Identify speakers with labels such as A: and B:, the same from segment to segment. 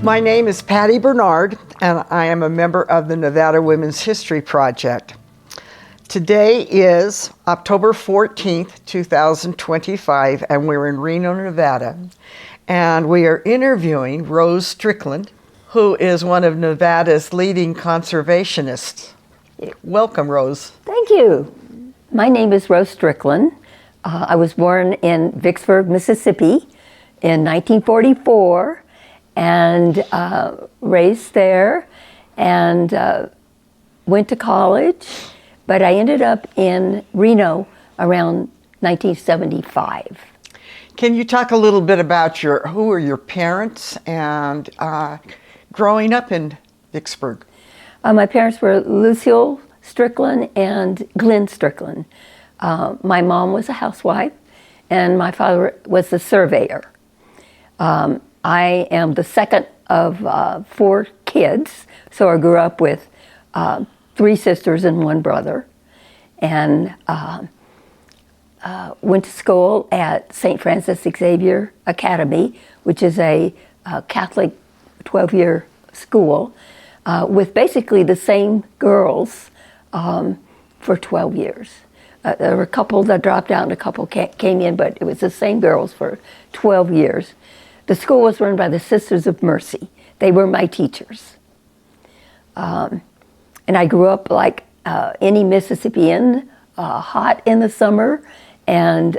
A: My name is Patty Bernard, and I am a member of the Nevada Women's History Project. Today is October 14th, 2025, and we're in Reno, Nevada. And we are interviewing Rose Strickland, who is one of Nevada's leading conservationists. Welcome, Rose.
B: Thank you. My name is Rose Strickland. I was born in Vicksburg, Mississippi in 1944 and raised there and went to college, but I ended up in Reno around 1975.
A: Can you talk a little bit about who are your parents and growing up in Vicksburg?
B: My parents were Lucille Strickland and Glenn Strickland. My mom was a housewife and my father was a surveyor. I am the second of 4 kids, so I grew up with 3 sisters and 1 brother, and went to school at St. Francis Xavier Academy, which is a Catholic 12-year school with basically the same girls for 12 years. There were a couple that dropped out and a couple came in, but it was the same girls for 12 years. The school was run by the Sisters of Mercy. They were my teachers. And I grew up like any Mississippian, hot in the summer and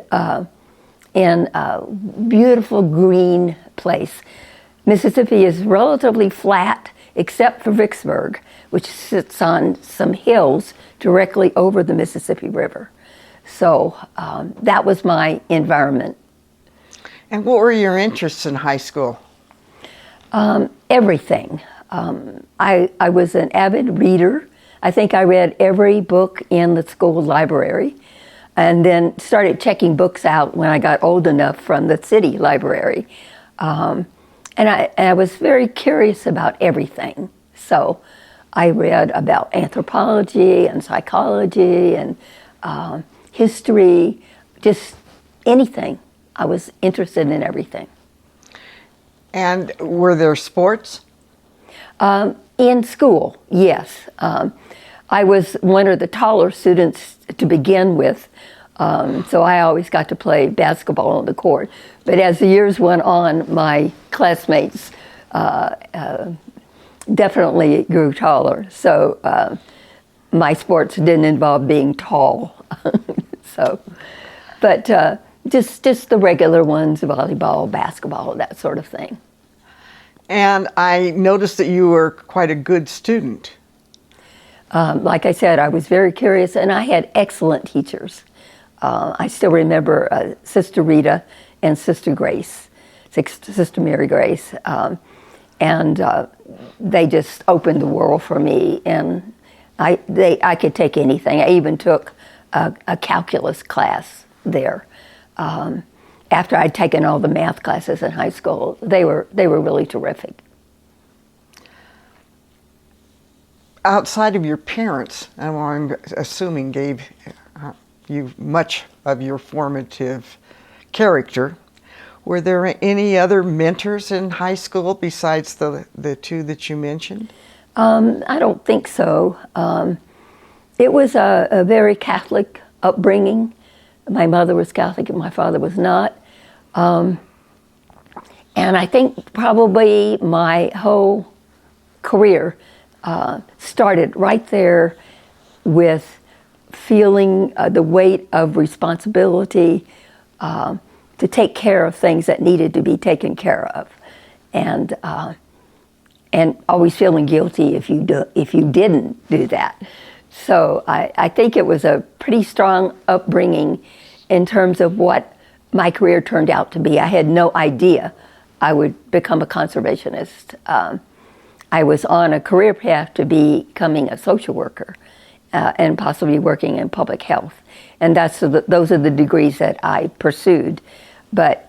B: in a beautiful green place. Mississippi is relatively flat except for Vicksburg, which sits on some hills directly over the Mississippi River. So that was my environment.
A: And what were your interests in high school?
B: Everything. I was an avid reader. I think I read every book in the school library and then started checking books out when I got old enough from the city library. And I was very curious about everything. So I read about anthropology and psychology and history, just anything. I was interested in everything.
A: And were there sports?
B: In school, yes. I was one of the taller students to begin with, so I always got to play basketball on the court. But as the years went on, my classmates definitely grew taller. So my sports didn't involve being tall. But just the regular ones, volleyball, basketball, that sort of thing.
A: And I noticed that you were quite a good student.
B: Like I said, I was very curious, and I had excellent teachers. I still remember Sister Rita and Sister Grace, Sister Mary Grace, and they just opened the world for me. And I could take anything. I even took a calculus class there. After I'd taken all the math classes in high school, they were really terrific.
A: Outside of your parents, and I'm assuming gave you much of your formative character, were there any other mentors in high school besides the 2 that you mentioned?
B: I don't think so. It was a very Catholic upbringing. My mother was Catholic and my father was not. And I think probably my whole career started right there with feeling the weight of responsibility to take care of things that needed to be taken care of, and always feeling guilty if you didn't do that. So I think it was a pretty strong upbringing in terms of what my career turned out to be. I had no idea I would become a conservationist. I was on a career path to becoming a social worker and possibly working in public health. And those are the degrees that I pursued. But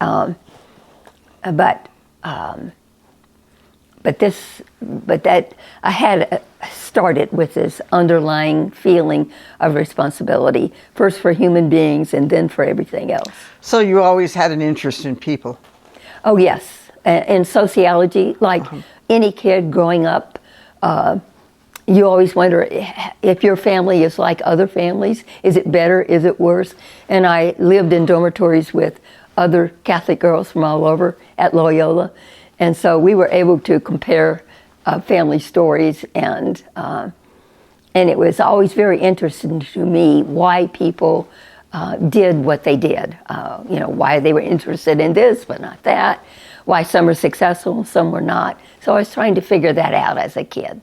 B: that I had started with this underlying feeling of responsibility, first for human beings and then for everything else.
A: So you always had an interest in people?
B: Oh, yes. In sociology, like any kid growing up, you always wonder if your family is like other families. Is it better? Is it worse? And I lived in dormitories with other Catholic girls from all over at Loyola. And so we were able to compare family stories, and it was always very interesting to me why people did what they did. Why they were interested in this but not that, why some were successful and some were not. So I was trying to figure that out as a kid.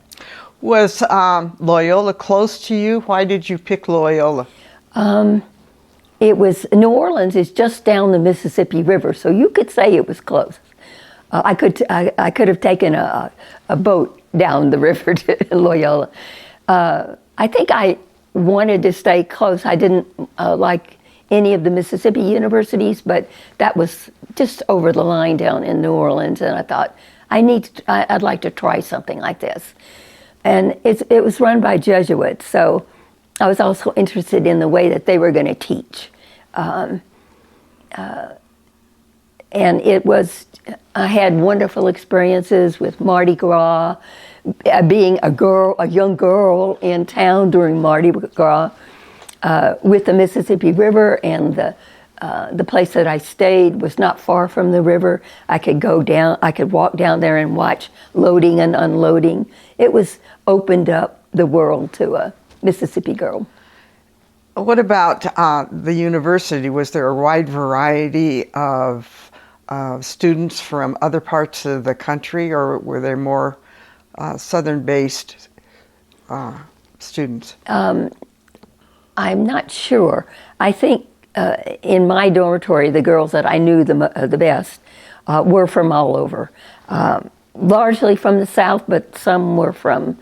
A: Was Loyola close to you? Why did you pick Loyola?
B: It was, New Orleans is just down the Mississippi River, so you could say it was close. I could have taken a boat down the river to Loyola. I think I wanted to stay close. I didn't like any of the Mississippi universities, but that was just over the line down in New Orleans, and I thought I'd like to try something like this. And it was run by Jesuits, so I was also interested in the way that they were going to teach. And I had wonderful experiences with Mardi Gras, being a young girl in town during Mardi Gras, with the Mississippi River, and the place that I stayed was not far from the river. I could walk down there and watch loading and unloading. It opened up the world to a Mississippi girl.
A: What about the university? Was there a wide variety of students from other parts of the country, or were there more Southern-based students?
B: I'm not sure. I think in my dormitory, the girls that I knew the best were from all over. Largely from the South, but some were from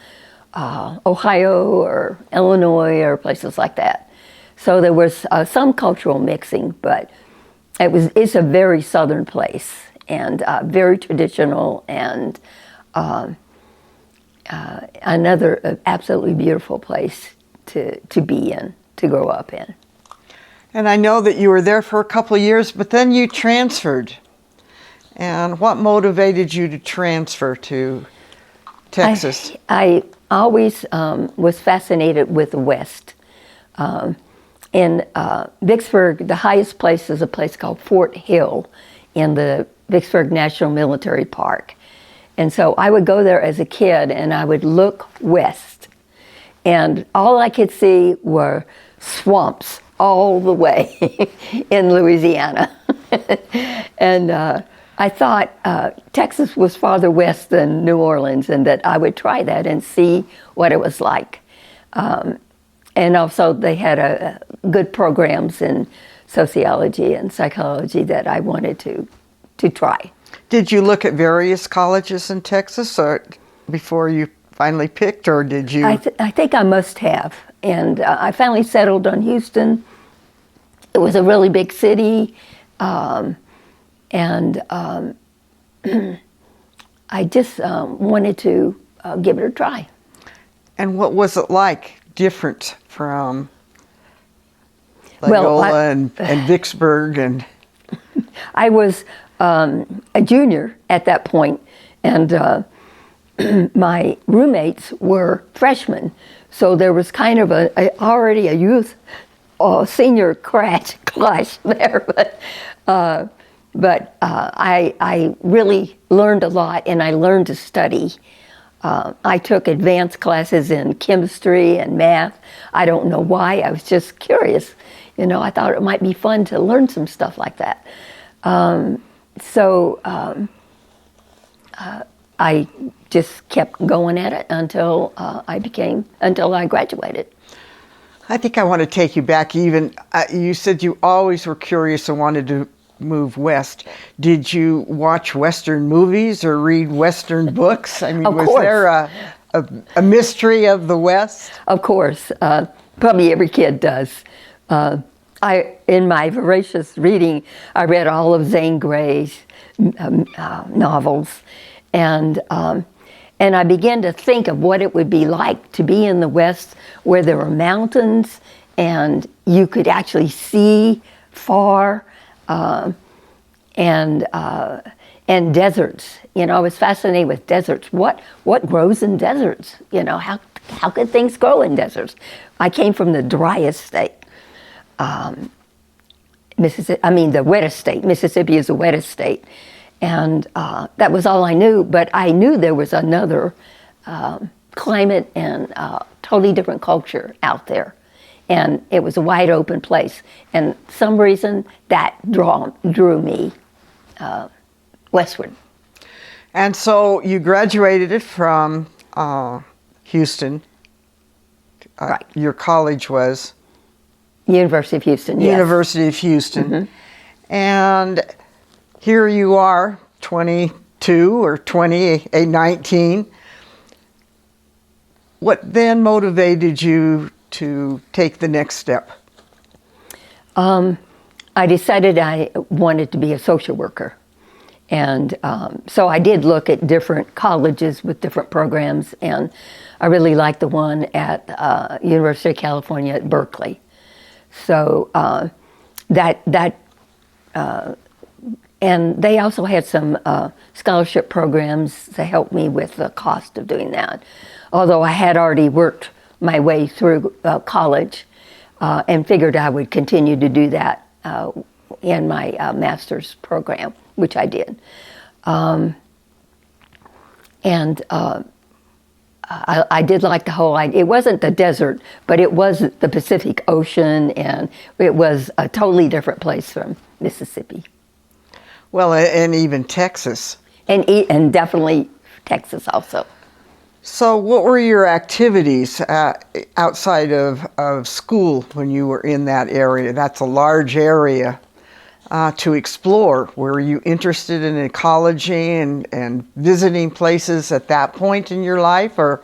B: Ohio or Illinois or places like that. So there was some cultural mixing, but it's a very Southern place, and very traditional, and another absolutely beautiful place to be in, to grow up in.
A: And I know that you were there for a couple of years, but then you transferred. And what motivated you to transfer to Texas?
B: I always was fascinated with the West. In Vicksburg, the highest place is a place called Fort Hill in the Vicksburg National Military Park. And so I would go there as a kid, and I would look west. And all I could see were swamps all the way in Louisiana. And I thought Texas was farther west than New Orleans, and that I would try that and see what it was like. And also they had good programs in sociology and psychology that I wanted to try. Did
A: you look at various colleges in Texas before you finally picked, or did you?
B: I think I must have. And I finally settled on Houston. It was a really big city. And I just wanted to give it a try.
A: And what was it like, different from Loyola and Vicksburg? And
B: I was a junior at that point, and my roommates were freshmen, so there was kind of already a youth senior clash there, but I really learned a lot, and I learned to study. I took advanced classes in chemistry and math. I don't know why. I was just curious. I thought it might be fun to learn some stuff like that. So I just kept going at it until I graduated.
A: I think I want to take you back even. You said you always were curious and wanted to move west. Did you watch Western movies or read Western books? I mean,
B: of
A: was
B: course.
A: there a mystery of the West?
B: Of course. Probably every kid does. In my voracious reading, I read all of Zane Grey's novels, and I began to think of what it would be like to be in the West, where there were mountains and you could actually see far, and and deserts. I was fascinated with deserts. What grows in deserts? How could things grow in deserts? I came from the driest state, the wettest state. Mississippi is the wettest state, and that was all I knew. But I knew there was another climate and totally different culture out there, and it was a wide open place. And some reason that drew me westward.
A: And so you graduated from Houston.
B: Right.
A: Your college was?
B: University of Houston, yes.
A: University of Houston. And here you are, 22 or 19. What then motivated you to take the next step?
B: I decided I wanted to be a social worker. And so I did look at different colleges with different programs, and I really liked the one at University of California at Berkeley. So and they also had some scholarship programs to help me with the cost of doing that. Although I had already worked my way through college and figured I would continue to do that in my master's program, which I did. I did like the whole idea. It wasn't the desert, but it was the Pacific Ocean, and it was a totally different place from Mississippi.
A: Well, and even Texas.
B: And definitely Texas also.
A: So what were your activities outside of school when you were in that area? That's a large area to explore. Were you interested in ecology and visiting places at that point in your life, or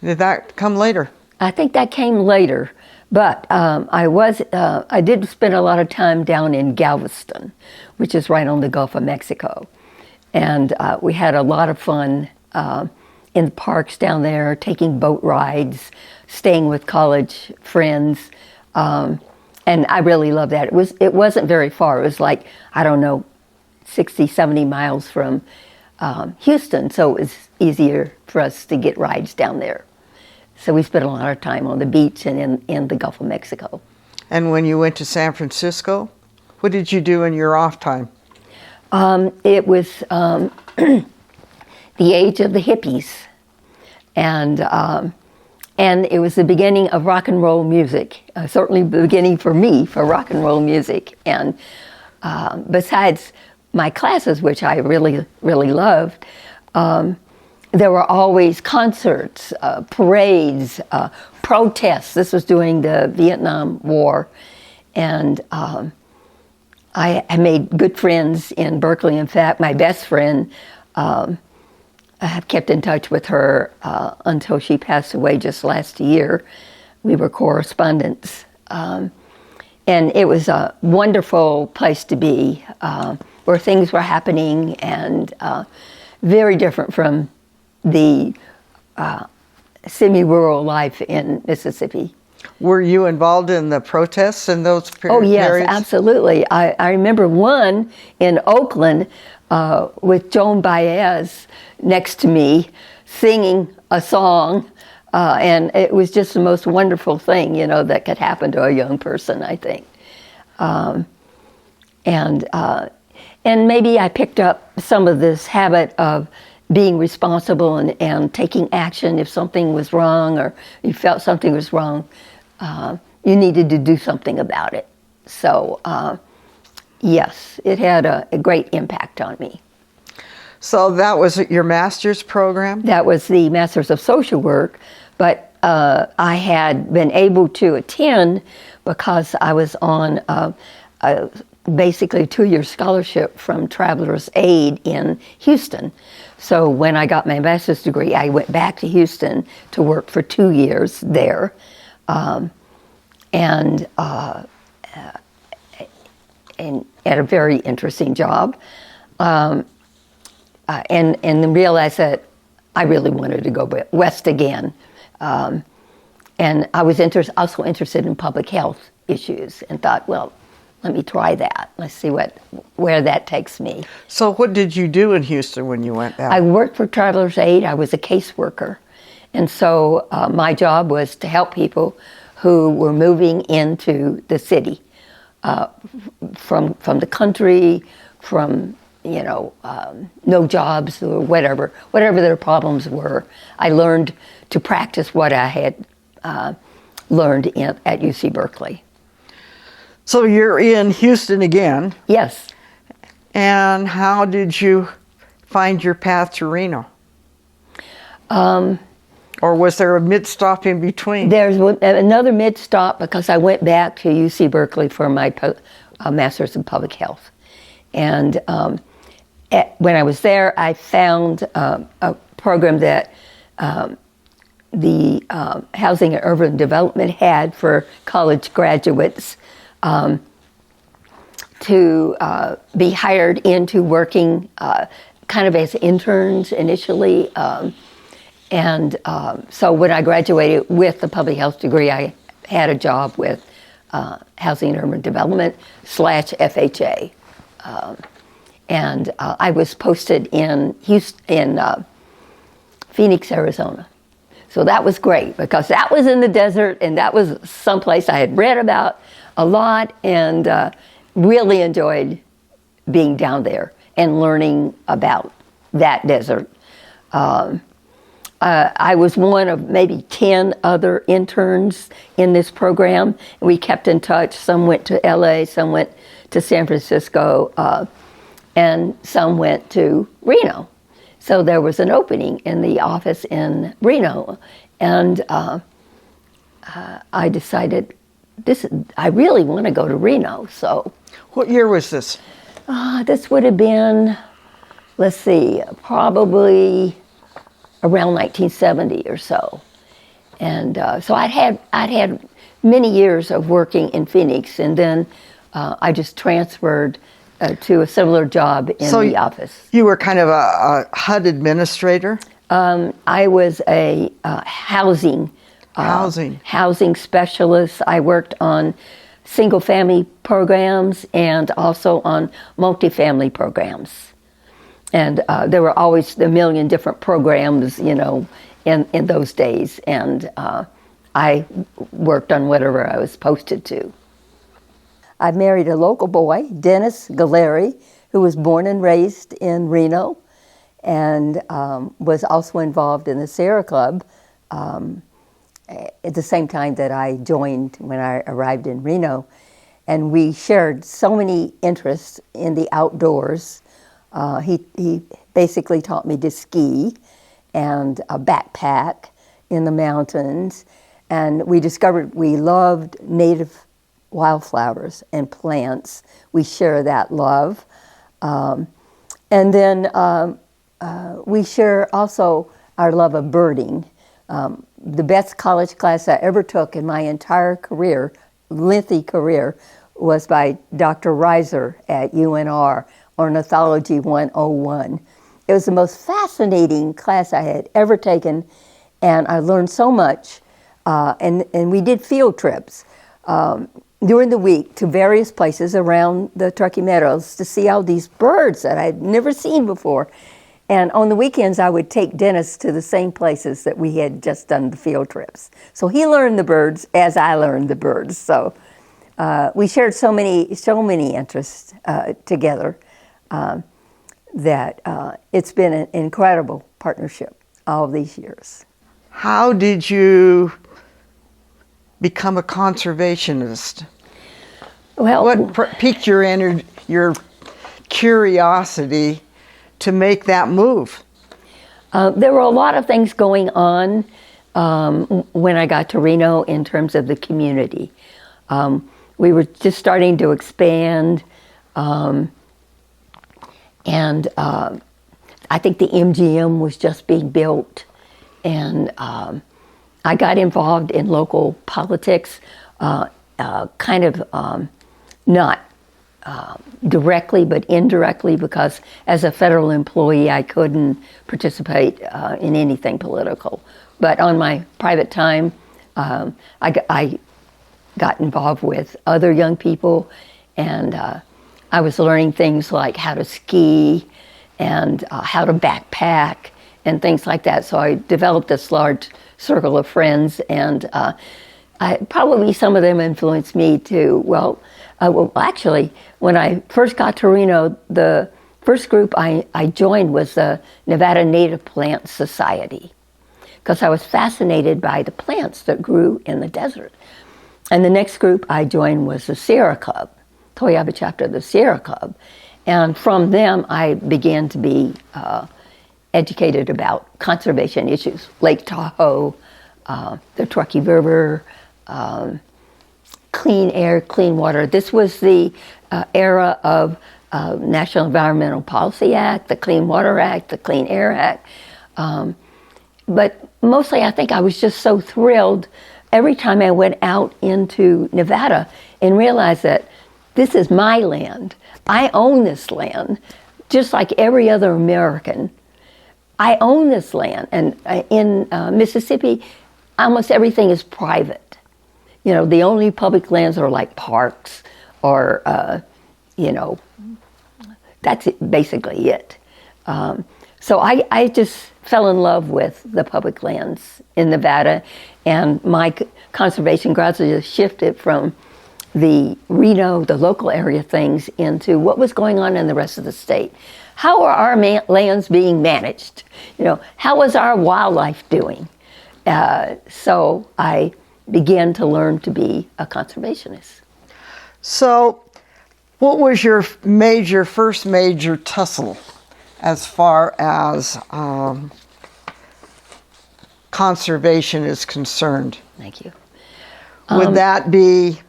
A: did that come later?
B: I think that came later, but I did spend a lot of time down in Galveston, which is right on the Gulf of Mexico. And we had a lot of fun in the parks down there, taking boat rides, staying with college friends. And I really loved that. It wasn't very far. It was like, 60, 70 miles from Houston, so it was easier for us to get rides down there. So we spent a lot of time on the beach and in the Gulf of Mexico.
A: And when you went to San Francisco, what did you do in your off time?
B: It was the age of the hippies, and it was the beginning of rock and roll music. Certainly the beginning for me for rock and roll music. And besides my classes, which I really, really loved, there were always concerts, parades, protests. This was during the Vietnam War. And I made good friends in Berkeley. In fact, my best friend, I have kept in touch with her until she passed away just last year. We were correspondents. And it was a wonderful place to be, where things were happening, and very different from the semi-rural life in Mississippi.
A: Were you involved in the protests in those periods?
B: Oh, yes, absolutely. I remember one in Oakland with Joan Baez next to me singing a song, and it was just the most wonderful thing, that could happen to a young person, I think. And maybe I picked up some of this habit of being responsible and taking action if something was wrong, or you felt something was wrong. You needed to do something about it. So, yes, it had a great impact on me.
A: So that was your master's program?
B: That was the Master's of Social Work, but I had been able to attend because I was on basically a 2-year scholarship from Travelers Aid in Houston. So when I got my master's degree, I went back to Houston to work for 2 years there. And at a very interesting job, and then realized that I really wanted to go west again. And I was also interested in public health issues, and thought, well, let me try that. Let's see where that takes me.
A: So what did you do in Houston when you went back?
B: I worked for Travelers Aid. I was a caseworker. And so my job was to help people who were moving into the city from the country, from no jobs or whatever their problems were. I learned to practice what I had learned at UC Berkeley.
A: So you're in Houston again.
B: Yes.
A: And how did you find your path to Reno? Or was there a mid-stop in between?
B: There's another mid-stop because I went back to UC Berkeley for my Master's in Public Health. And when I was there, I found a program that the Housing and Urban Development had for college graduates to be hired into working kind of as interns initially. So when I graduated with the public health degree, I had a job with Housing and Urban Development / FHA. I was posted in Phoenix, Arizona. So that was great because that was in the desert and that was someplace I had read about a lot and really enjoyed being down there and learning about that desert. I was one of maybe 10 other interns in this program. We kept in touch. Some went to LA, some went to San Francisco, and some went to Reno. So there was an opening in the office in Reno. And I decided, I really want to go to Reno. So,
A: what year was this?
B: This would have been, let's see, probably around 1970 or so. And so I'd had many years of working in Phoenix, and then I just transferred to a similar job in the office.
A: You were kind of a HUD administrator?
B: I was a housing specialist. I worked on single-family programs and also on multifamily programs. And there were always a million different programs, in those days. And I worked on whatever I was posted to. I married a local boy, Dennis Galeri, who was born and raised in Reno and was also involved in the Sierra Club at the same time that I joined when I arrived in Reno. And we shared so many interests in the outdoors. He basically taught me to ski and a backpack in the mountains. And we discovered we loved native wildflowers and plants. We share that love. And then we share also our love of birding. The best college class I ever took in my entire career, lengthy career, was by Dr. Reiser at UNR, Ornithology 101. It was the most fascinating class I had ever taken, and I learned so much. And we did field trips during the week to various places around the Truckee Meadows to see all these birds that I'd never seen before. And on the weekends, I would take Dennis to the same places that we had just done the field trips. So he learned the birds as I learned the birds. So we shared so many interests together that it's been an incredible partnership all these years.
A: How did you become a conservationist?
B: Well,
A: what piqued your curiosity to make that move?
B: There were a lot of things going on when I got to Reno in terms of the community. We were just starting to expand, and I think the MGM was just being built, and I got involved in local politics, kind of not directly but indirectly, because as a federal employee I couldn't participate in anything political. But on my private time, I got involved with other young people and I was learning things like how to ski and how to backpack and things like that. So I developed this large circle of friends, and probably some of them influenced me too. Well, actually, when I first got to Reno, the first group I joined was the Nevada Native Plant Society, because I was fascinated by the plants that grew in the desert. And the next group I joined was the Sierra Club, Toyaba chapter of the Sierra Club. And from them, I began to be educated about conservation issues, Lake Tahoe, the Truckee River, clean air, clean water. This was the era of National Environmental Policy Act, the Clean Water Act, the Clean Air Act. But mostly I think I was just so thrilled every time I went out into Nevada and realized that this is my land. I own this land, just like every other American. I own this land. And in Mississippi, almost everything is private. You know, the only public lands are like parks or, that's basically it. So I just fell in love with the public lands in Nevada, and my conservation gradually shifted from the Reno, the local area things, into what was going on in the rest of the state. How are our lands being managed? You know, how is our wildlife doing? So I began to learn to be a conservationist.
A: So, what was your first major tussle as far as conservation is concerned?
B: Thank you.
A: Would that be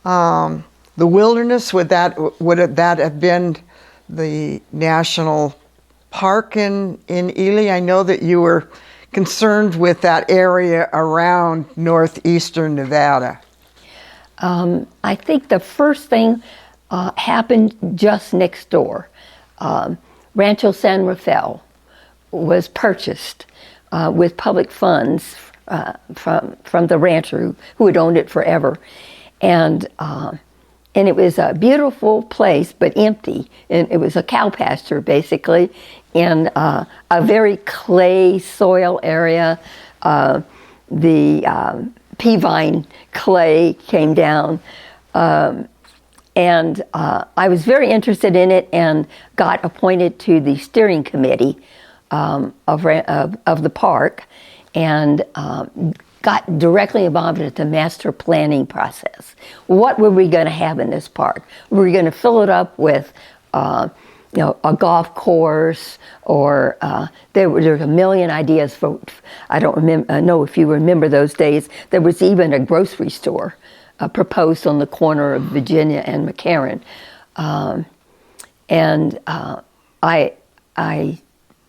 A: the wilderness? Would that have been the national park in Ely? I know that you were concerned with that area around northeastern Nevada.
B: I think the first thing happened just next door. Rancho San Rafael was purchased with public funds from the rancher who had owned it forever, and it was a beautiful place but empty, and it was a cow pasture basically in a very clay soil area. The pea vine clay came down. And I was very interested in it and got appointed to the steering committee of the park, and got directly involved in the master planning process. What were we going to have in this park? Were we going to fill it up with a golf course, or there were a million ideas for, I don't know if you remember those days, there was even a grocery store proposed on the corner of Virginia and McCarran. I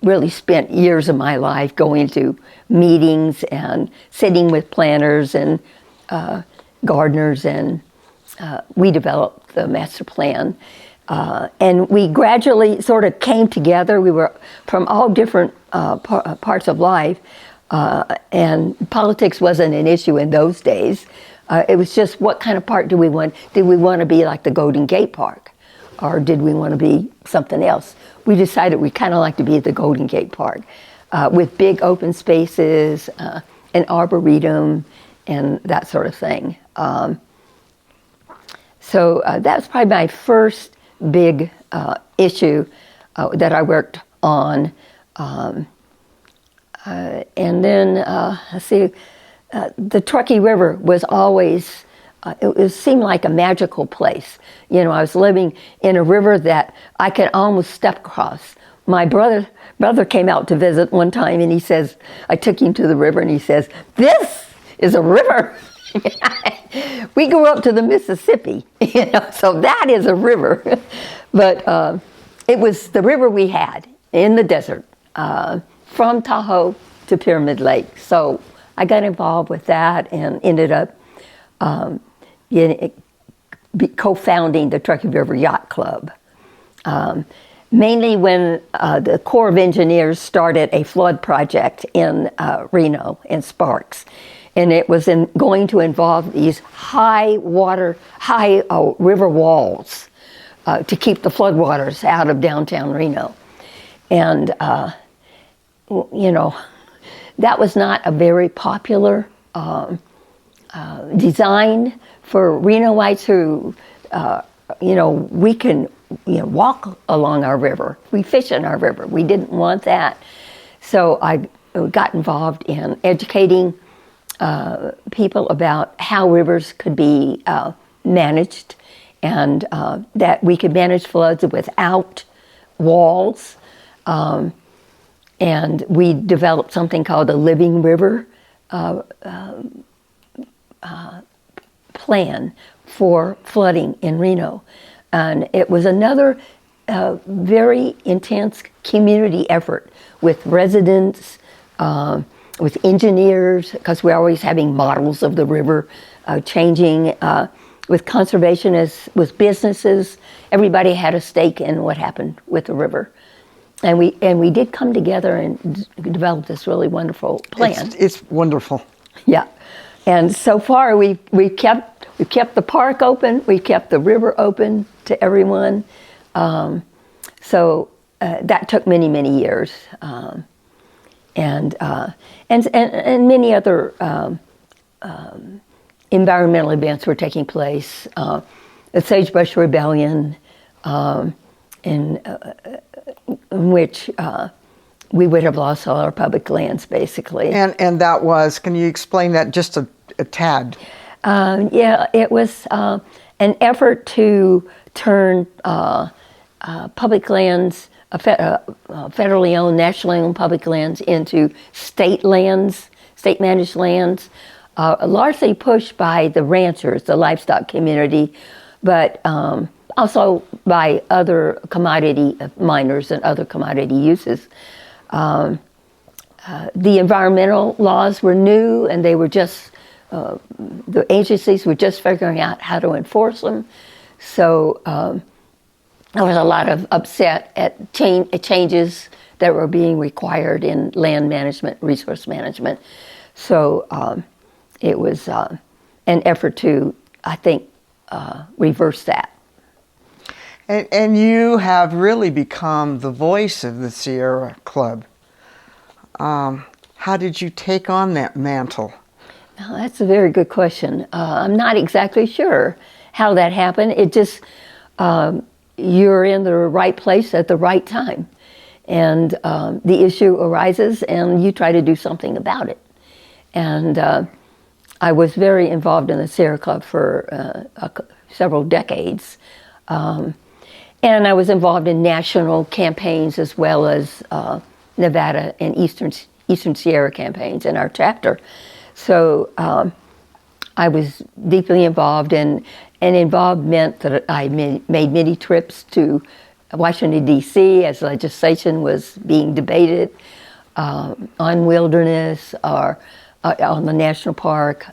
B: really spent years of my life going to meetings and sitting with planners and gardeners, and we developed the master plan. And we gradually sort of came together. We were from all different parts of life, and politics wasn't an issue in those days. It was just, what kind of park do we want? Did we want to be like the Golden Gate Park, or did we want to be something else? We decided we kind of like to be at the Golden Gate Park, with big open spaces, an arboretum, and that sort of thing. So that's probably my first big issue that I worked on. And then, let's see, the Truckee River was always, it seemed like a magical place. You know, I was living in a river that I could almost step across. My brother came out to visit one time, and he says, I took him to the river, and he says, "This is a river." We grew up to the Mississippi, so that is a river. But it was the river we had in the desert, from Tahoe to Pyramid Lake. So I got involved with that and ended up co-founding the Truckee River Yacht Club. Mainly when the Corps of Engineers started a flood project in Reno, in Sparks. and it was going to involve these high river walls to keep the floodwaters out of downtown Reno. And, that was not a very popular design for Renoites who, we can walk along our river. We fish in our river. We didn't want that. So I got involved in educating people about how rivers could be managed, and that we could manage floods without walls. And we developed something called the Living River plan for flooding in Reno. And it was another very intense community effort with residents, with engineers, because we're always having models of the river changing, with conservationists, with businesses. Everybody had a stake in what happened with the river. And we did come together and develop this really wonderful plan.
A: It's wonderful.
B: Yeah. And so far we kept the park open, we kept the river open to everyone. So that took many, many years. And many other environmental events were taking place. The Sagebrush Rebellion, in which we would have lost all our public lands, basically.
A: And that was, can you explain that just a tad?
B: It was an effort to turn public lands, federally owned, nationally owned public lands, into state lands, state managed lands, largely pushed by the ranchers, the livestock community, but also by other commodity miners and other commodity uses. The environmental laws were new, and they were just, the agencies were just figuring out how to enforce them. So there was a lot of upset at changes that were being required in land management, resource management. So it was an effort to, I think, reverse that.
A: And you have really become the voice of the Sierra Club. How did you take on that mantle?
B: Oh, that's a very good question. I'm not exactly sure how that happened. It just, you're in the right place at the right time. And the issue arises, and you try to do something about it. And I was very involved in the Sierra Club for several decades. And I was involved in national campaigns as well as Nevada and Eastern Sierra campaigns in our chapter. So I was deeply involved, and involved meant that I made many trips to Washington, D.C. as legislation was being debated on wilderness or on the national park.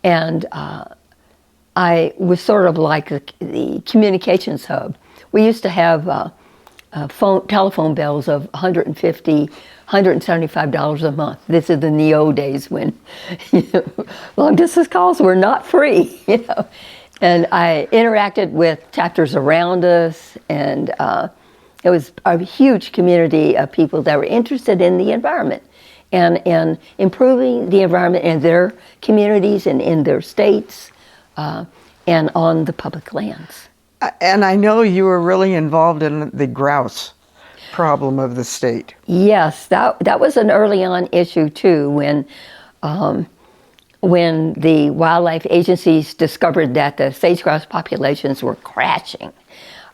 B: And I was sort of like the communications hub. We used to have telephone bills of $150, $175 a month. This is in the old days when long distance calls were not free, And I interacted with chapters around us, and it was a huge community of people that were interested in the environment and improving the environment in their communities and in their states. And on the public lands.
A: And I know you were really involved in the grouse problem of the state.
B: Yes, that was an early on issue too, when the wildlife agencies discovered that the sage-grouse populations were crashing.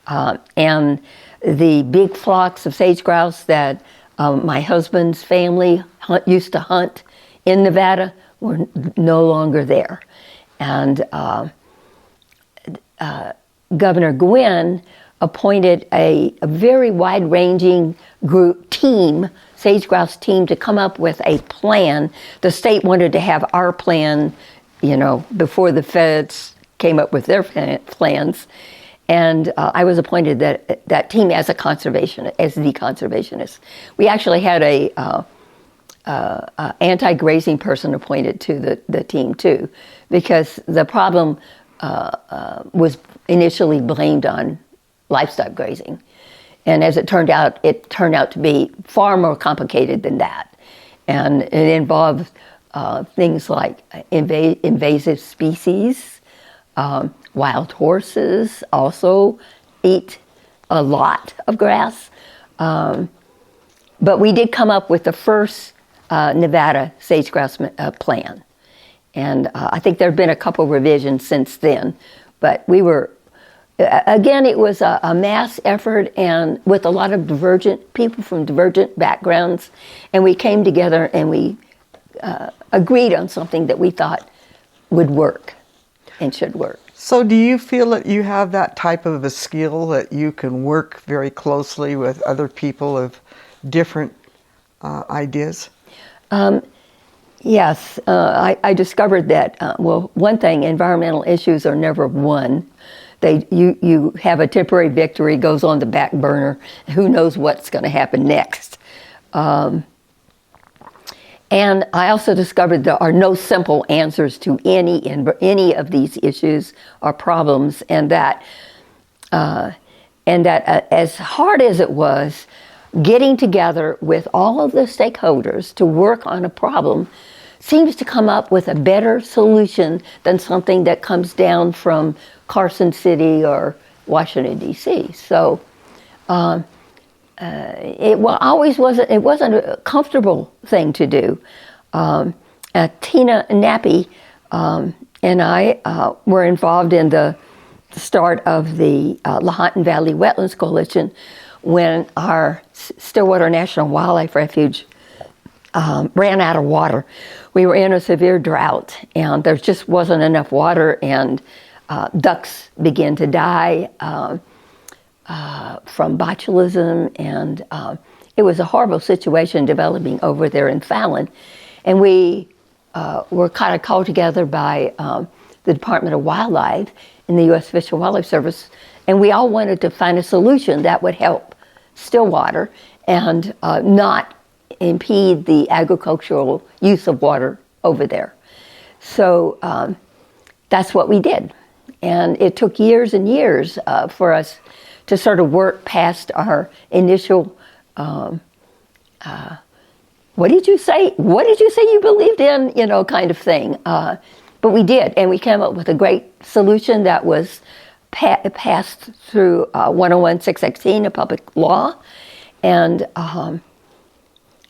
B: And the big flocks of sage-grouse that my husband's family used to hunt in Nevada were no longer there. And Governor Gwynn appointed a very wide-ranging team, sage-grouse team, to come up with a plan. The state wanted to have our plan, before the feds came up with their plans. And I was appointed that team as the conservationist. We actually had a anti-grazing person appointed to the team too, because the problem was initially blamed on livestock grazing. And as it turned out to be far more complicated than that. And it involved things like invasive species. Wild horses also eat a lot of grass. But we did come up with the first Nevada sage-grouse plan. And I think there have been a couple revisions since then. But we were, again, it was a mass effort and with a lot of people from divergent backgrounds. And we came together and we agreed on something that we thought would work and should work.
A: So do you feel that you have that type of a skill that you can work very closely with other people of different ideas?
B: Yes, I discovered that, one thing, environmental issues are never won. You have a temporary victory, goes on the back burner, who knows what's going to happen next. And I also discovered there are no simple answers to any of these issues or problems, and that as hard as it was, getting together with all of the stakeholders to work on a problem seems to come up with a better solution than something that comes down from Carson City or Washington, D.C. So it wasn't a comfortable thing to do. Tina Nappy and I were involved in the start of the Lahontan Valley Wetlands Coalition when our Stillwater National Wildlife Refuge ran out of water. We were in a severe drought, and there just wasn't enough water, and ducks began to die from botulism, and it was a horrible situation developing over there in Fallon. And we were kind of called together by the Department of Wildlife and the U.S. Fish and Wildlife Service, and we all wanted to find a solution that would help Stillwater and not impede the agricultural use of water over there. So that's what we did. And it took years and years for us to sort of work past our initial, what did you say? What did you say you believed in? Kind of thing. But we did, and we came up with a great solution that was passed through 101-616, a public law, and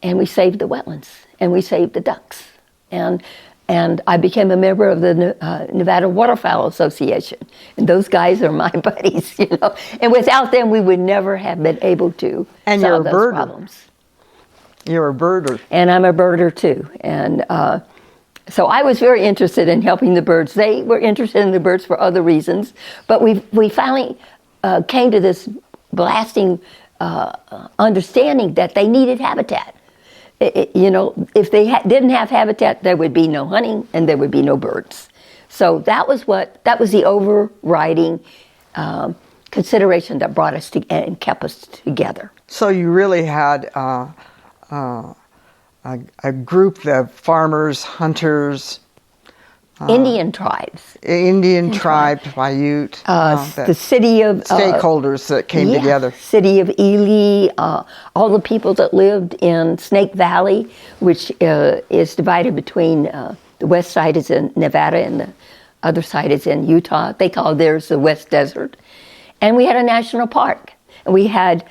B: we saved the wetlands, and we saved the ducks, and I became a member of the Nevada Waterfowl Association, and those guys are my buddies, And without them, we would never have been able to solve those problems.
A: You're a birder.
B: And I'm a birder too, and so I was very interested in helping the birds. They were interested in the birds for other reasons, but we finally came to this blasting understanding that they needed habitat. If they didn't have habitat, there would be no hunting and there would be no birds. So that was the overriding consideration that brought us and kept us together.
A: So you really had a group of farmers, hunters,
B: Indian tribes.
A: Indian tribe, Paiute.
B: The city of...
A: stakeholders that came together.
B: City of Ely, all the people that lived in Snake Valley, which is divided between the west side is in Nevada and the other side is in Utah. They call theirs the West Desert. And we had a national park. And we had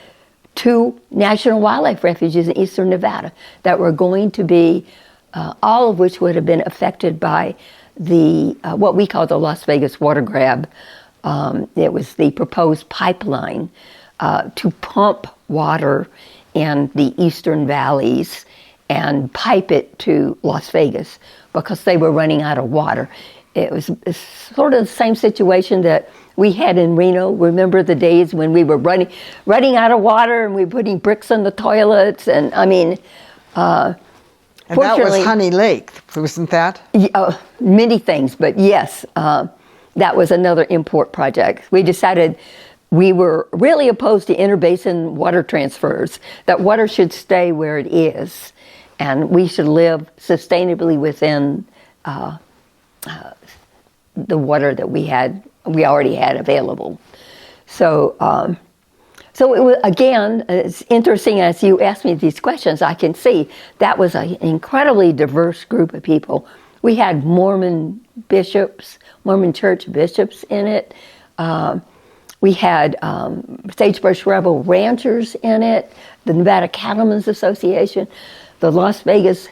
B: 2 national wildlife refuges in eastern Nevada that were going to be, all of which would have been affected by the what we call the Las Vegas water grab. It was the proposed pipeline to pump water in the eastern valleys and pipe it to Las Vegas because they were running out of water. It was sort of the same situation that we had in Reno. Remember the days when we were running out of water and we were putting bricks in the toilets, and I mean.
A: And that was Honey Lake, wasn't that?
B: Many things, but yes, that was another import project. We decided we were really opposed to interbasin water transfers, that water should stay where it is. and we should live sustainably within the water that we already had available. So it was, again, it's interesting as you ask me these questions, I can see that was an incredibly diverse group of people. We had Mormon bishops, Mormon church bishops in it. We had Sagebrush Rebel ranchers in it, the Nevada Cattlemen's Association, the Las Vegas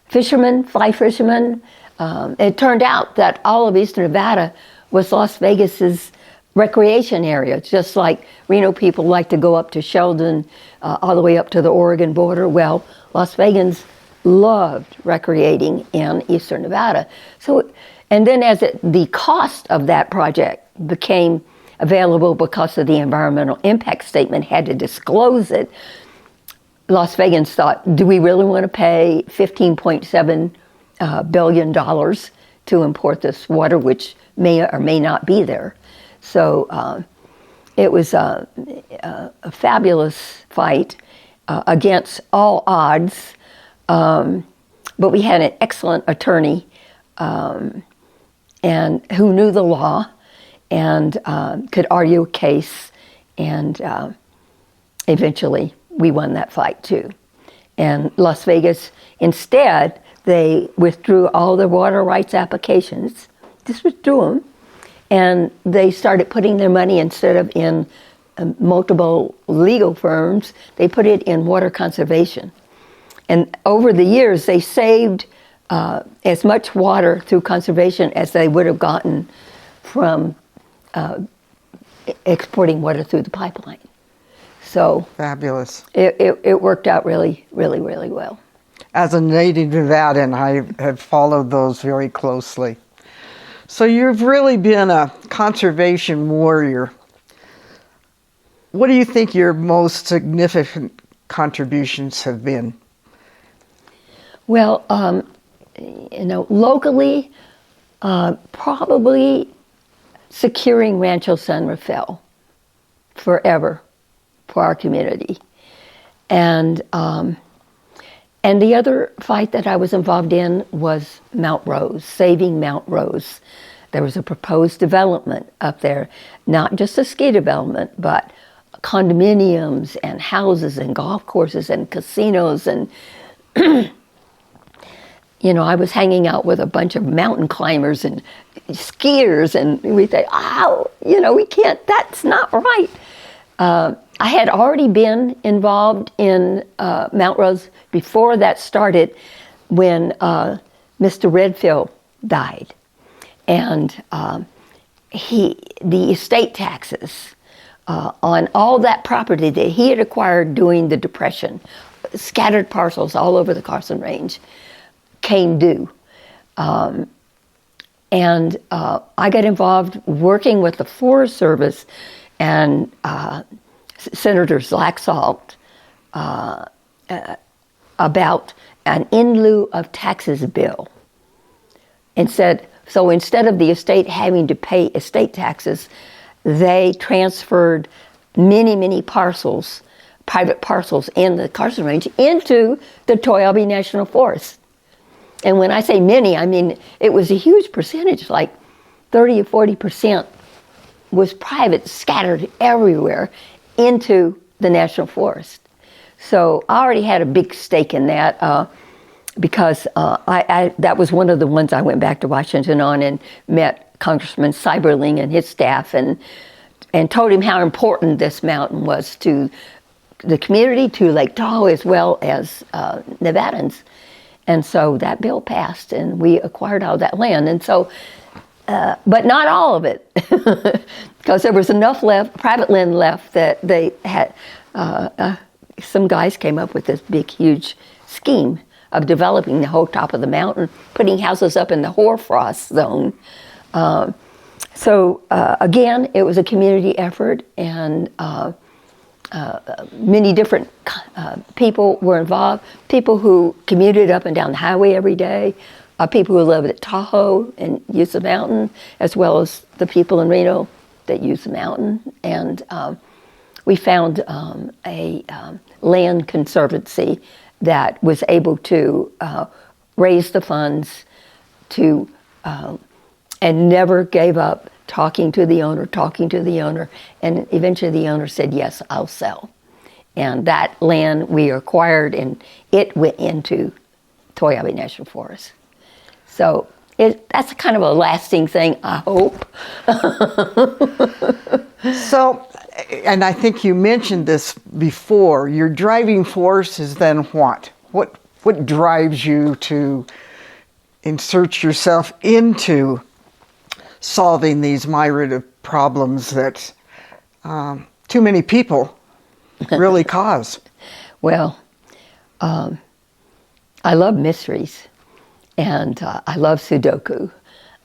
B: fishermen, fly fishermen. It turned out that all of Eastern Nevada was Las Vegas's recreation area, just like Reno people like to go up to Sheldon, all the way up to the Oregon border. Well, Las Vegans loved recreating in Eastern Nevada. So, and then as the cost of that project became available because of the environmental impact statement had to disclose it, Las Vegans thought, do we really want to pay $15.7 billion to import this water, which may or may not be there? So it was a fabulous fight against all odds, but we had an excellent attorney and who knew the law and could argue a case, and eventually we won that fight too. And Las Vegas, instead, they withdrew all their water rights applications, just withdrew them, and they started putting their money, instead of in multiple legal firms, they put it in water conservation. And over the years, they saved as much water through conservation as they would have gotten from exporting water through the pipeline. So
A: fabulous.
B: It worked out really, really, really well.
A: As a native Nevadan, I have followed those very closely. So you've really been a conservation warrior. What do you think your most significant contributions have been?
B: Well, locally, probably securing Rancho San Rafael forever for our community. And the other fight that I was involved in was Mount Rose, saving Mount Rose. There was a proposed development up there, not just a ski development, but condominiums and houses and golf courses and casinos. And, I was hanging out with a bunch of mountain climbers and skiers, and we think, we can't, that's not right. I had already been involved in Mount Rose before that started, when Mr. Redfield died. And the estate taxes on all that property that he had acquired during the Depression, scattered parcels all over the Carson Range, came due. And I got involved working with the Forest Service and Senator Laxalt about an in lieu of taxes bill. So instead of the estate having to pay estate taxes, they transferred many, many parcels, private parcels in the Carson Range, into the Toyabe National Forest. And when I say many, I mean it was a huge percentage, like 30 or 40% was private, scattered everywhere into the National Forest. So I already had a big stake in that because that was one of the ones I went back to Washington on and met Congressman Seiberling and his staff and told him how important this mountain was to the community, to Lake Tahoe, as well as Nevadans. And so that bill passed, and we acquired all that land. And so, but not all of it, because there was enough left, private land left, that they had, some guys came up with this big, huge scheme of developing the whole top of the mountain, putting houses up in the hoarfrost zone. So again, it was a community effort, and many different people were involved. People who commuted up and down the highway every day, people who lived at Tahoe and used the mountain, as well as the people in Reno that use the mountain. And we found a land conservancy that was able to raise the funds to, and never gave up talking to the owner, and eventually the owner said, yes, I'll sell. And that land we acquired, and it went into Toyabe National Forest. So that's kind of a lasting thing, I hope.
A: So, and I think you mentioned this before, your driving force is then what? What drives you to insert yourself into solving these myriad of problems that too many people really cause?
B: Well, I love mysteries, and I love Sudoku.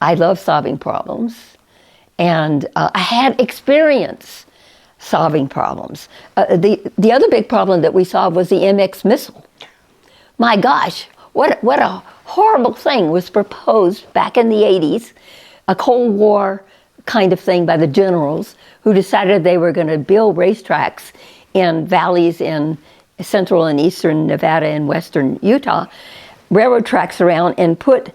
B: I love solving problems, and I had experience solving problems. The other big problem that we solved was the MX missile. My gosh, what a horrible thing was proposed back in the 80s, a Cold War kind of thing by the generals who decided they were going to build racetracks in valleys in central and eastern Nevada and western Utah, railroad tracks around, and put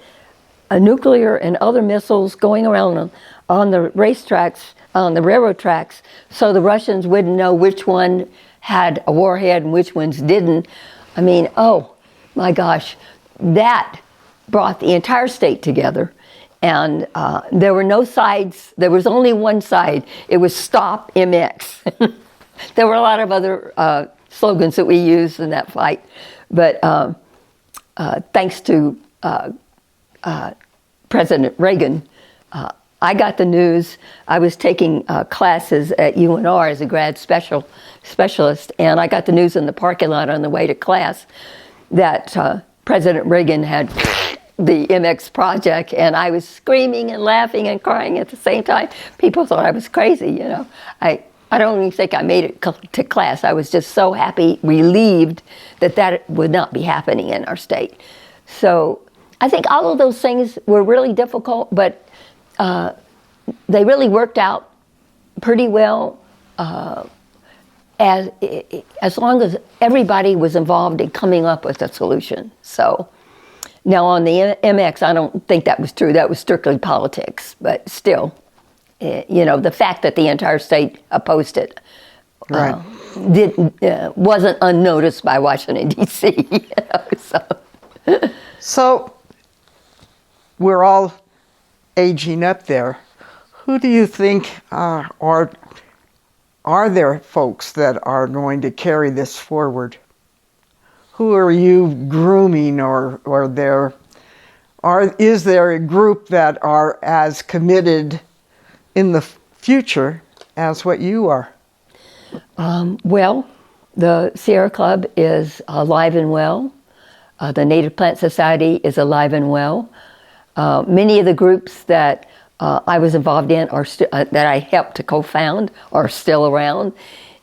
B: a nuclear and other missiles going around on the racetracks, on the railroad tracks, so the Russians wouldn't know which one had a warhead and which ones didn't. I mean, oh my gosh, that brought the entire state together. And there were no sides. There was only one side. It was Stop MX. There were a lot of other slogans that we used in that fight. But thanks to President Reagan, I got the news. I was taking classes at UNR as a grad specialist, and I got the news in the parking lot on the way to class that President Reagan had the MX project, and I was screaming and laughing and crying at the same time. People thought I was crazy, you know. I don't even think I made it to class. I was just so happy, relieved that would not be happening in our state. So I think all of those things were really difficult, but they really worked out pretty well as long as everybody was involved in coming up with a solution. So now on the MX, I don't think that was true. That was strictly politics, but still, you know, the fact that the entire state opposed it
A: right.
B: Wasn't unnoticed by Washington, D.C. You know,
A: So we're all aging up there. Who do you think are there folks that are going to carry this forward? Who are you grooming, or is there a group that are as committed in the future as what you are?
B: Well, the Sierra Club is alive and well. The Native Plant Society is alive and well. Many of the groups that I was involved in that I helped to co-found are still around,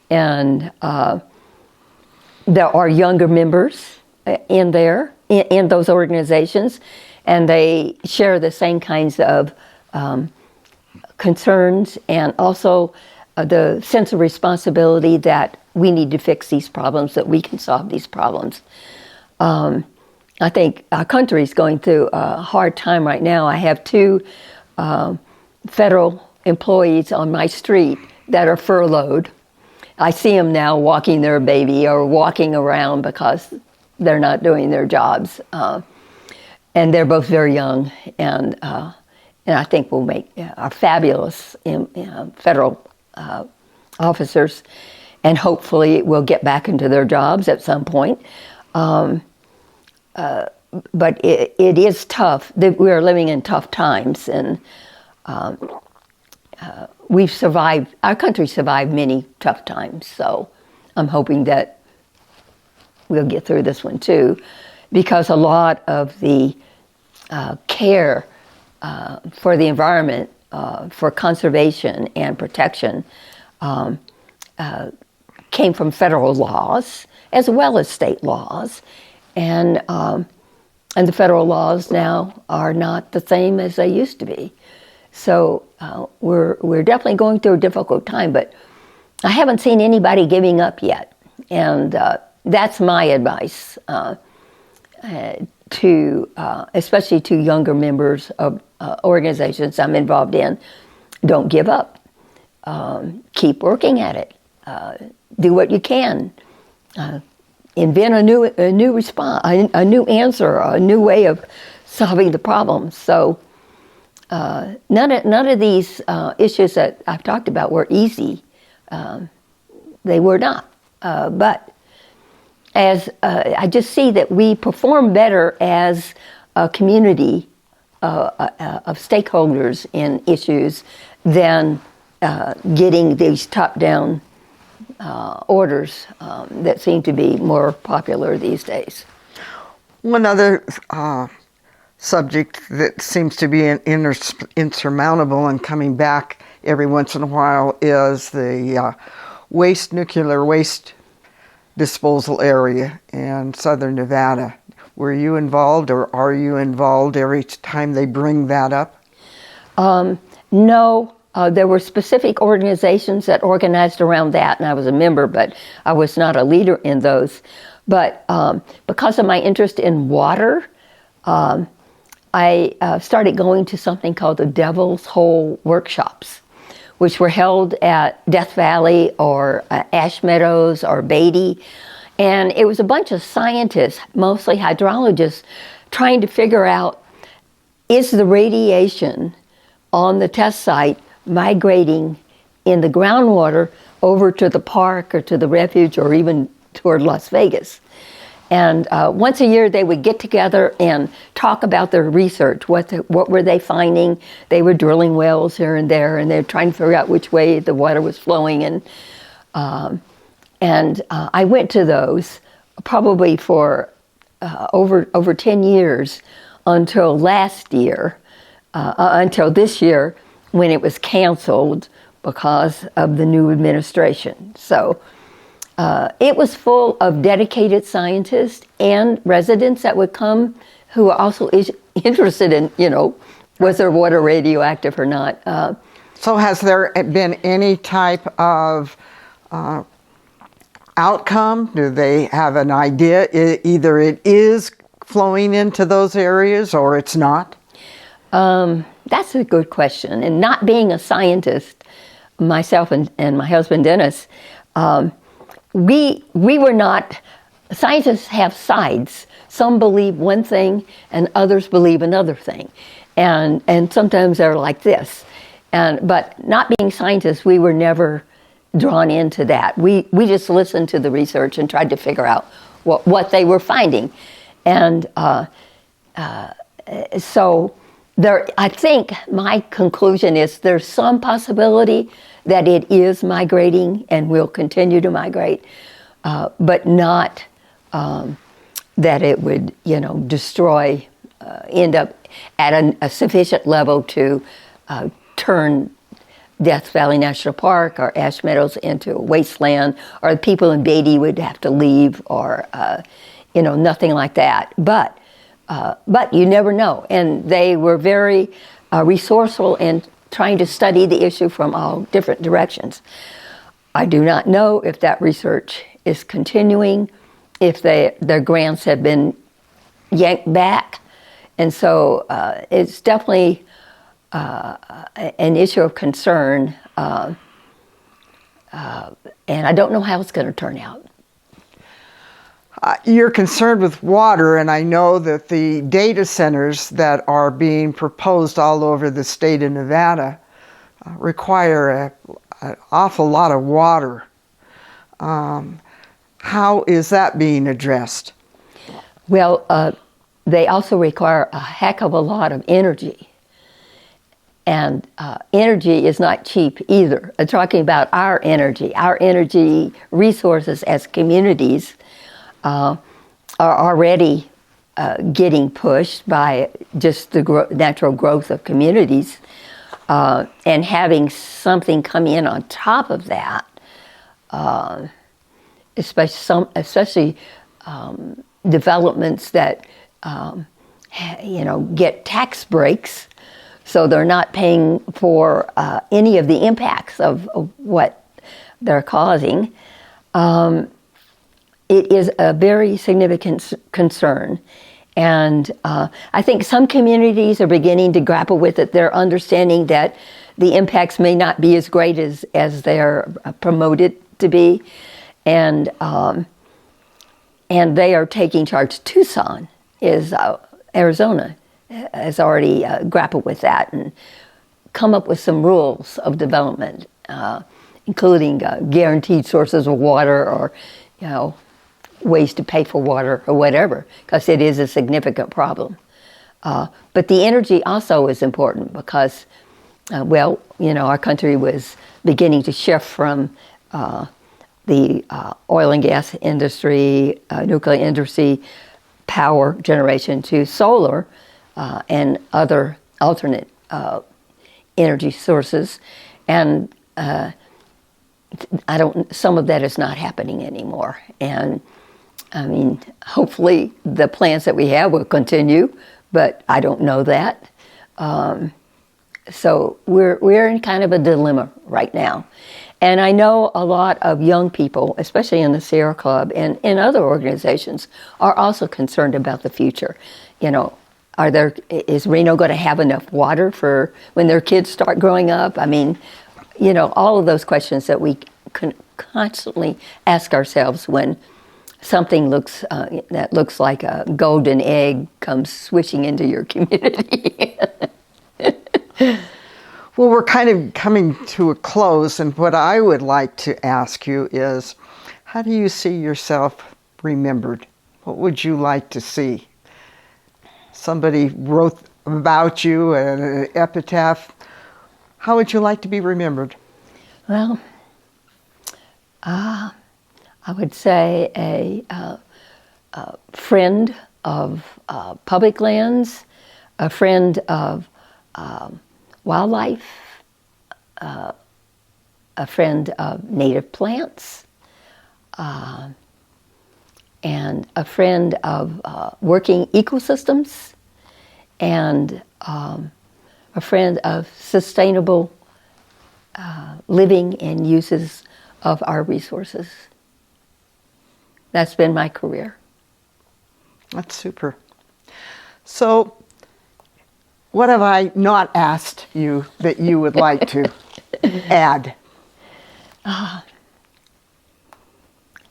B: and there are younger members in those organizations, and they share the same kinds of concerns, and also the sense of responsibility that we need to fix these problems, that we can solve these problems. I think our country is going through a hard time right now. I have two federal employees on my street that are furloughed. I see them now walking their baby or walking around because they're not doing their jobs. And they're both very young, and I think are fabulous federal officers, and hopefully will get back into their jobs at some point. But it is tough. We are living in tough times, and we've survived. Our country survived many tough times, so I'm hoping that we'll get through this one too, because a lot of the care for the environment, for conservation and protection, came from federal laws as well as state laws, and the federal laws now are not the same as they used to be. So we're definitely going through a difficult time, but I haven't seen anybody giving up yet. And that's my advice to, especially to younger members of organizations I'm involved in. Don't give up. Keep working at it. Do what you can. Invent a new response, a new answer, a new way of solving the problem. So none of these issues that I've talked about were easy. They were not. But as I just see that we perform better as a community of stakeholders in issues than getting these top-down orders that seem to be more popular these days.
A: One other subject that seems to be insurmountable and coming back every once in a while is the nuclear waste disposal area in southern Nevada. Were you involved, or are you involved every time they bring that up?
B: No. There were specific organizations that organized around that, and I was a member, but I was not a leader in those. But because of my interest in water, I started going to something called the Devil's Hole workshops, which were held at Death Valley or Ash Meadows or Beatty. And it was a bunch of scientists, mostly hydrologists, trying to figure out, is the radiation on the test site migrating in the groundwater over to the park or to the refuge or even toward Las Vegas? And once a year they would get together and talk about their research. What were they finding? They were drilling wells here and there, and they're trying to figure out which way the water was flowing. And I went to those probably for over 10 years until last year, until this year, when it was canceled because of the new administration. So it was full of dedicated scientists and residents that would come who were also interested in, was their water radioactive or not.
A: So has there been any type of outcome? Do they have an idea? Either it is flowing into those areas or it's not?
B: That's a good question. And not being a scientist, myself and my husband Dennis, we were not. Scientists have sides. Some believe one thing and others believe another thing, and sometimes they're like this. But not being scientists, we were never drawn into that. We just listened to the research and tried to figure out what they were finding, and so there. I think my conclusion is there's some possibility that it is migrating and will continue to migrate, but not that it would, destroy, end up at a sufficient level to turn Death Valley National Park or Ash Meadows into a wasteland, or the people in Beatty would have to leave, or nothing like that. But you never know, and they were very resourceful in trying to study the issue from all different directions. I do not know if that research is continuing, if their grants have been yanked back, and so it's definitely an issue of concern, and I don't know how it's going to turn out.
A: You're concerned with water, and I know that the data centers that are being proposed all over the state of Nevada require an awful lot of water. How is that being addressed?
B: Well, they also require a heck of a lot of energy. And energy is not cheap either. I'm talking about our energy resources as communities are already getting pushed by just the natural growth of communities, and having something come in on top of that, especially developments that get tax breaks, so they're not paying for any of the impacts of what they're causing. it is a very significant concern. And I think some communities are beginning to grapple with it. They're understanding that the impacts may not be as great as they're promoted to be. And they are taking charge. Tucson is, Arizona has already grappled with that and come up with some rules of development, including guaranteed sources of water, or, ways to pay for water or whatever, because it is a significant problem. But the energy also is important because, our country was beginning to shift from the oil and gas industry, nuclear industry, power generation to solar and other alternate energy sources. And some of that is not happening anymore. And I mean, hopefully the plans that we have will continue, but I don't know that. So we're in kind of a dilemma right now. And I know a lot of young people, especially in the Sierra Club and in other organizations, are also concerned about the future. Is Reno going to have enough water for when their kids start growing up? I mean, all of those questions that we constantly ask ourselves when something that looks like a golden egg comes swishing into your community.
A: Well, we're kind of coming to a close, and what I would like to ask you is, how do you see yourself remembered? What would you like to see? Somebody wrote about you, an epitaph. How would you like to be remembered?
B: Well, I would say a friend of public lands, a friend of wildlife, a friend of native plants, and a friend of working ecosystems, and a friend of sustainable living and uses of our resources. That's been my career.
A: That's super. So, what have I not asked you that you would like to add?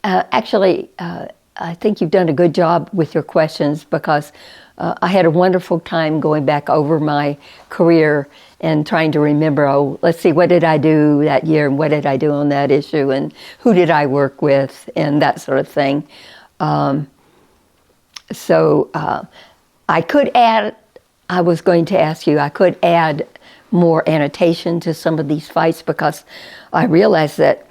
A: Actually, I think you've done a good job with your questions, because I had a wonderful time going back over my career and trying to remember, let's see, what did I do that year, and what did I do on that issue, and who did I work with, and that sort of thing. So I could add, I was going to ask you, I could add more annotation to some of these fights, because I realized that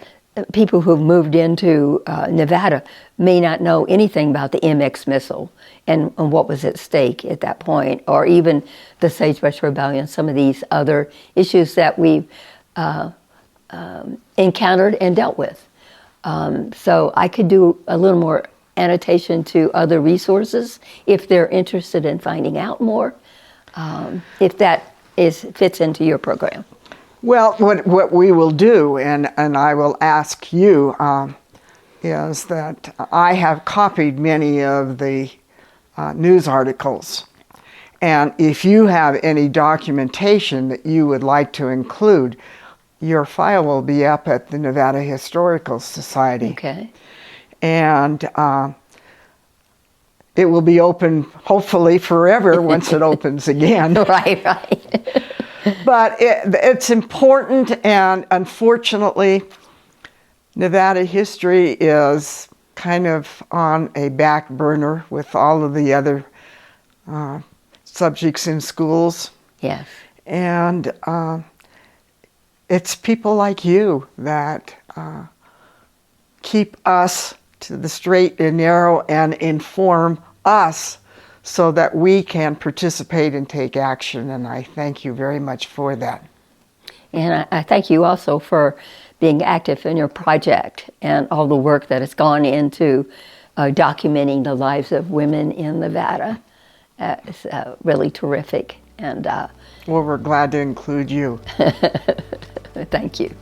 A: people who've moved into Nevada may not know anything about the MX missile and what was at stake at that point, or even the Sagebrush Rebellion, some of these other issues that we've encountered and dealt with. So I could do a little more annotation to other resources if they're interested in finding out more, if that fits into your program. Well, what we will do, and I will ask you, is that I have copied many of the news articles. And if you have any documentation that you would like to include, your file will be up at the Nevada Historical Society.
B: Okay.
A: And it will be open, hopefully, forever once it opens again.
B: Right.
A: But it's important, and unfortunately, Nevada history is kind of on a back burner with all of the other subjects in schools.
B: Yes.
A: And it's people like you that keep us to the straight and narrow and inform us so that we can participate and take action, and I thank you very much for that.
B: And I thank you also for being active in your project and all the work that has gone into documenting the lives of women in Nevada. It's really terrific. And
A: well, we're glad to include you.
B: Thank you.